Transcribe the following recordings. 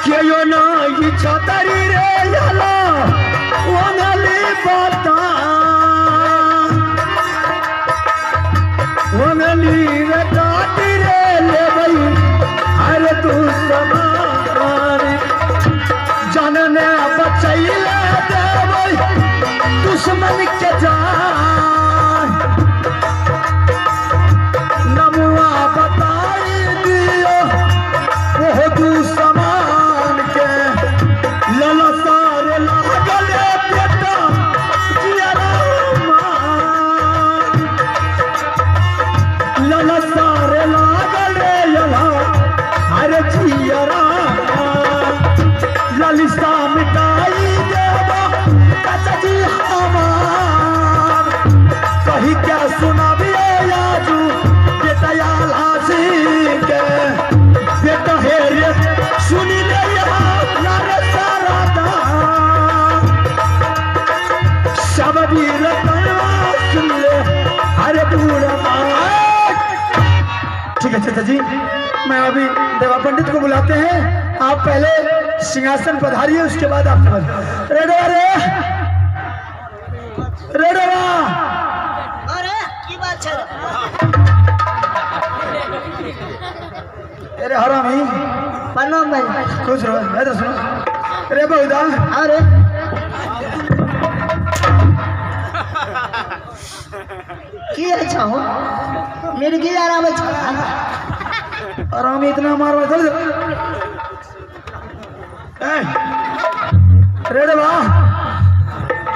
क्यों ना इच्छा तरी रे याला वंगली बाता वंगली रे काटी रे ले भाई अरे तू समान जानने बचैले दे भाई दुश्मन के जान नमुआ बताई दियो वो तू समान के ललसार लागले बेटा जियरा ललसार लागले यला अरे जियरा ललिसा मिटाई देवा चाचा जी हमार कही क्या सुना भी आजू बेटा याल हासी के बेटा है रे सुनी ले यार सारा दा सब वीर तनवा सुन ले अरे पूरा ठीक है चाचा जी मैं अभी देवा पंडित को बुलाते हैं आप पहले सिंहासन पधारिए उसके बाद आप रेडवा रे रेडवा अरे की बात है अरे हरामी प्रणाम भाई खुश रहो इधर सुनो रे बहुदा अरे की है छाओ मेरे की आराम है आराम इतना मार चल रेडवा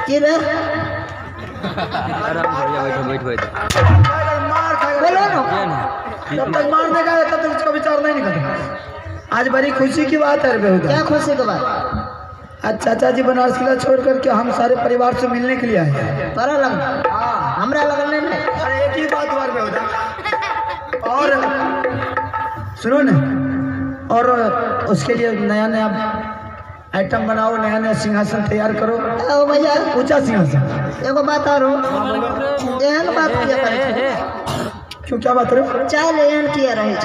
की रे मार खाएगा बोलो ना जब तक मार देगा तब तक उसका विचार नहीं निकलता आज बड़ी खुशी की बात है बेहुदा क्या खुशी की बात आज चाचा जी बनारस किला छोड़ करके हम सारे परिवार से मिलने के लिए आए तोरा लग हमरा लगन नहीं अरे एक ही बात हुआ बेहुदा और सुनो ना और उसके लिए नया नया आइटम बनाओ नया नया सिंहासन तैयार करो ओ भैया ऊंचा सिंहासन एगो बात और एहन बात किया करे क्यों क्या बात रहे चाल एहन किया रहे छ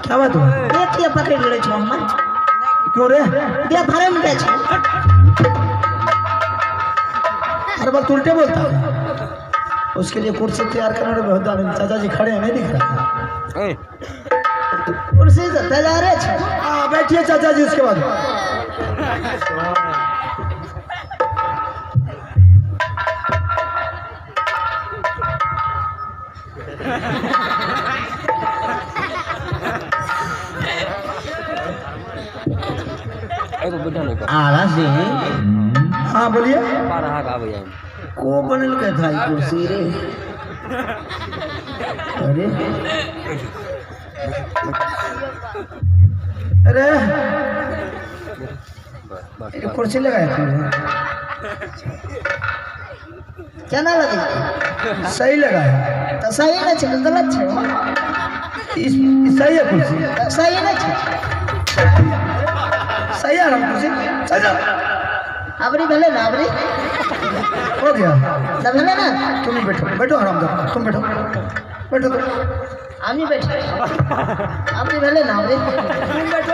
क्या बात हुआ देखिए पकड़ ले छ हम क्यों रे दे भरे में दे छ हर बात उल्टे बोलता है उसके लिए कुर्सी तैयार करना बहुत चाचा जी खड़े हैं नहीं दिख रहा कुर्सी से तैयार है छ हाँ बैठिए चाचा जी उसके बाद आला से हाँ बोलिए को बनल के था कुर्सी रे अरे अरे कुर्सी लगाया था क्या ना लगे सही लगाया तो सही ना छ गलत छ सही है कुर्सी सही ना छ सही है कुर्सी चल जा अबरी भले ना अबरी हो गया ना भले ना तुम ही बैठो बैठो आराम करो तुम बैठो बैठो तुम आमी बैठे अबरी भले ना अबरी तुम बैठो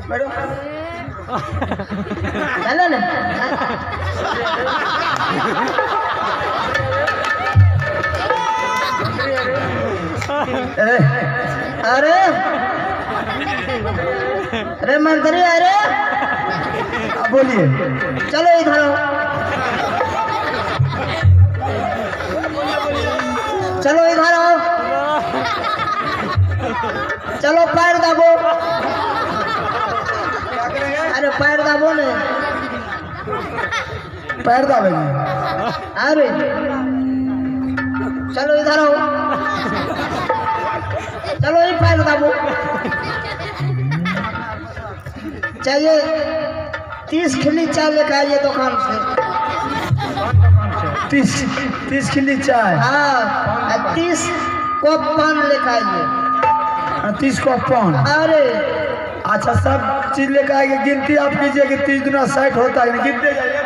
बैठो भले ना अरे अरे मंत्री अरे बोलिए चलो इधर आओ चलो इधर आओ चलो पैर दबो अरे पैर दबो ने पैर दाबेगी अरे चलो इधर आओ चलो ही पैर दबो चाहिए 30 खिल्ली चाय लेकर आइए दुकान से 30 खिल्ली चाय हाँ 30 कप पान लेकर आइए 30 कप पान अरे अच्छा सब चीज लेकर आएंगे गिनती आप कीजिए कि 30 दुना 60 होता है गिनते जाइए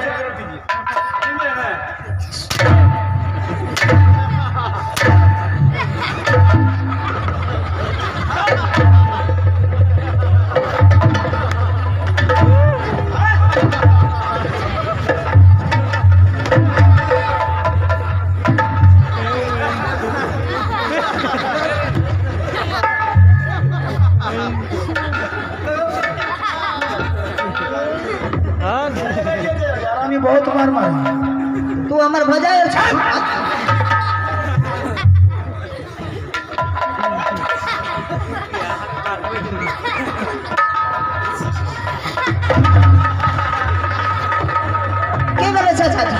मार मारे। तू हमार भजाए के बोले चाचा जी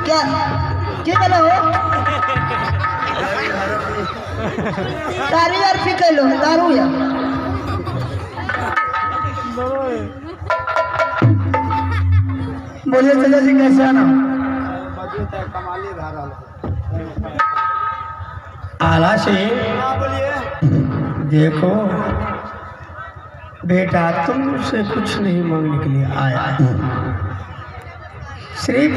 क्या के बोले हो दारू यार पी के लो दारू यार बोलिए चाचा जी कैसे आना आला से देखो बेटा तुमसे कुछ नहीं मांगने के लिए आया है, सिर्फ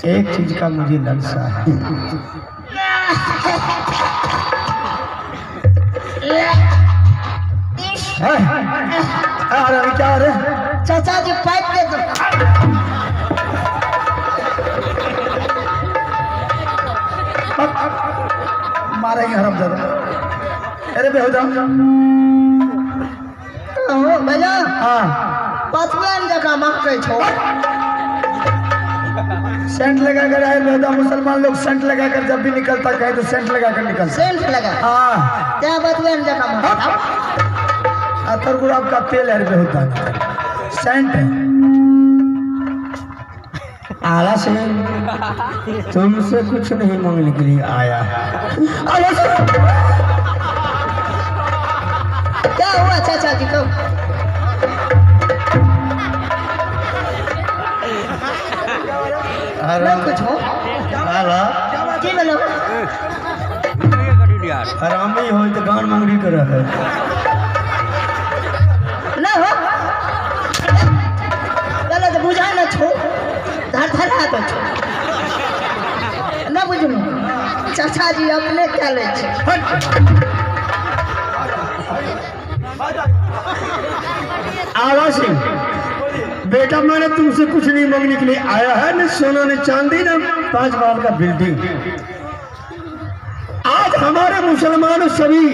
एक चीज का मुझे लालसा है। अरे क्या हो रहा है? चाचा जी पाइप दे दो मारेंगे हरम ज्यादा। अरे बेहुदा हो भैया हाँ पतवान जगह माफ कर छो सेंट लगा कर आए बेहुदा। मुसलमान लोग सेंट लगा कर जब भी निकलता कहे तो सेंट लगा कर निकलता। सेंट लगा हाँ क्या पतवान जगह माफ अतर गुलाब का तेल है बेहुदा, सेंट है। आला से तुमसे कुछ नहीं मांगने के लिए आया है। आला से क्या हुआ चाचा जी को अरे कुछ हो आला जी बोलो हरामी हो तो गान मंगरी कर है ना हो चलो तो बुझा ना छो धर धर हाथ छो ना बुझू चाचा जी अपने क्या ले छे आला सिंह बेटा मैंने तुमसे कुछ नहीं मांगने के लिए आया है, न सोना न चांदी न 5 बार का बिल्डिंग। आज हमारे मुसलमान सभी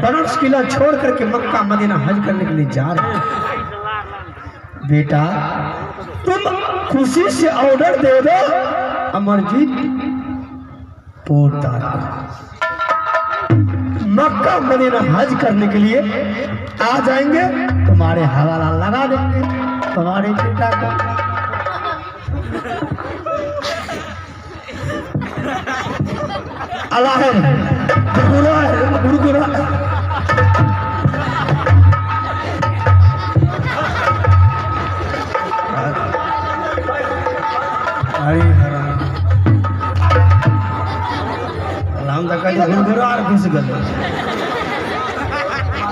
बनारस किला छोड़ करके मक्का मदीना हज करने के लिए जा रहे हैं। बेटा तुम खुशी से ऑर्डर दे दो अमरजीत पोर्टाल मक्का मदीना हज करने के लिए आ जाएंगे, तुम्हारे हवाला लगा देंगे तुम्हारे बेटा को। अल्लाह है गुरगुरा हरी हराम राम तक गुरगुरा और घुस गए।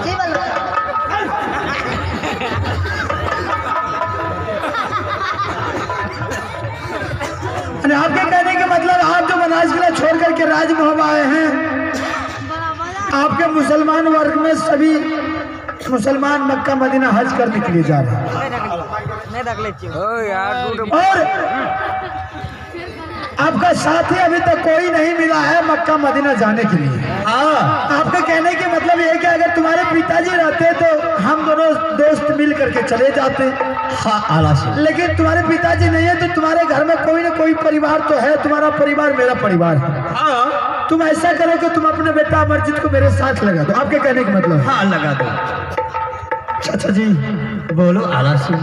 जी बोलो आपके कहने के मतलब आप जो बनारस किला छोड़ करके राजमहल आए हैं, आपके मुसलमान वर्ग में सभी मुसलमान मक्का मदीना हज करने के लिए जा रहे हैं और आपका साथी अभी तक कोई नहीं मिला है मक्का मदीना जाने के लिए। आपके कहने के मतलब ये है कि अगर तुम्हारे पिताजी रहते तो हम दोनों दोस्त मिल करके चले जाते। हाँ आला से लेकिन तुम्हारे पिताजी नहीं है तो तुम्हारे घर में कोई ना कोई परिवार तो है, तुम्हारा परिवार मेरा परिवार है। हाँ तुम ऐसा करो कि तुम अपने बेटा अमरजीत को मेरे साथ लगा दो। आपके कहने का मतलब हाँ लगा दो। चाचा जी बोलो आला से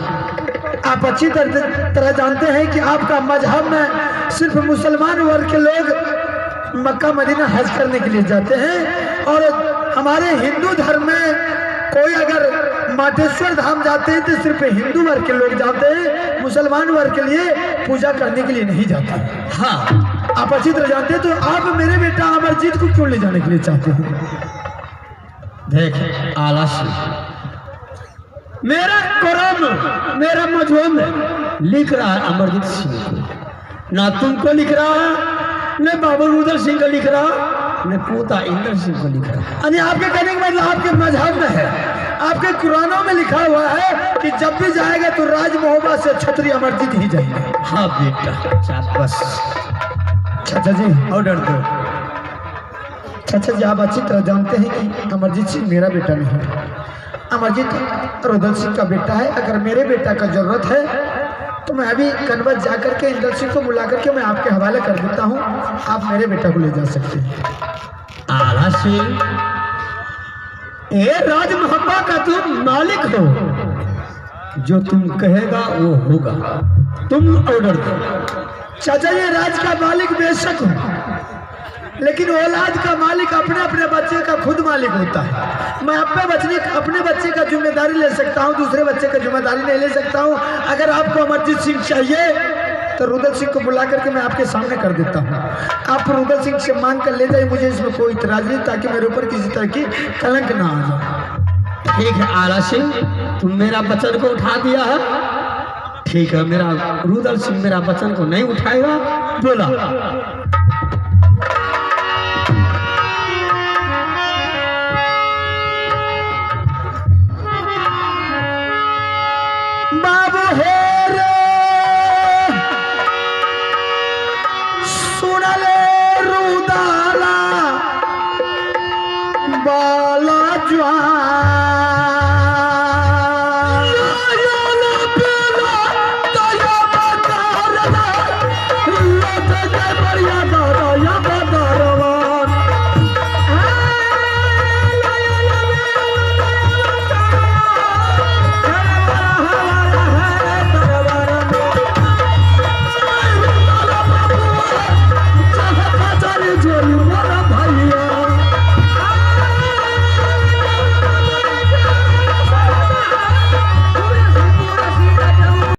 आप अच्छी तरह जानते हैं कि आपका मजहब में सिर्फ मुसलमान वर्ग के लोग मक्का मदीना हज करने के लिए जाते हैं और हमारे हिंदू धर्म में कोई अगर माटेश्वर धाम जाते हैं तो सिर्फ हिंदू वर्ग के लोग जाते हैं, मुसलमान वर्ग के लिए पूजा करने के लिए नहीं जाते। हाँ आप अच्छी तरह जानते हैं। तो आप मेरे बेटा अमरजीत को क्यों ले जाने के लिए चाहते हैं? देख आला मेरा कुरान मेरा मजहब में लिख रहा है अमरजीत सिंह को, ना तुमको लिख रहा है न बाबू रुद्र सिंह को लिख रहा न पोता इंद्र सिंह को लिख रहा है। अरे आपके कहने का मतलब आपके मजहब में है, आपके कुरानों में लिखा हुआ है कि जब भी जाएगा तो राज मोहब्बत से छतरी अमरजीत ही जाएगा। हाँ बेटा बस चाचा जी ऑर्डर दो। चाचा जी आप अच्छी तरह जानते हैं कि अमरजीत सिंह मेरा बेटा नहीं है, अमरजीत रुदल सिंह का बेटा है। अगर मेरे बेटा का जरूरत है तो मैं अभी कन्वर्ट जा करके इंदल सिंह को बुला करके मैं आपके हवाले कर देता हूँ, आप मेरे बेटा को ले जा सकते हैं। आला सिंह, ये राज मोहब्बा का तुम मालिक हो, जो तुम कहेगा वो होगा, तुम ऑर्डर दो। चाचा ये राज का मालिक बेशक हो, लेकिन औलाद का मालिक अपने अपने बच्चे का खुद मालिक होता है। मैं अपने बच्चे का जिम्मेदारी ले सकता हूँ, दूसरे बच्चे का जिम्मेदारी नहीं ले सकता हूँ। अगर आपको अमरजीत सिंह चाहिए तो रुदल सिंह को बुला करके मैं आपके सामने कर देता हूँ। आप रुदल सिंह से मांग कर ले जाइए, मुझे इसमें कोई इतराज नहीं, ताकि मेरे ऊपर किसी तरह की कलंक ना आ जाए। ठीक है आला सिंह, तुम मेरा वचन को उठा दिया है। ठीक है, मेरा रुदल सिंह मेरा वचन को नहीं उठाएगा। बोला बाबू हे रे सुन ले रुदाला बाल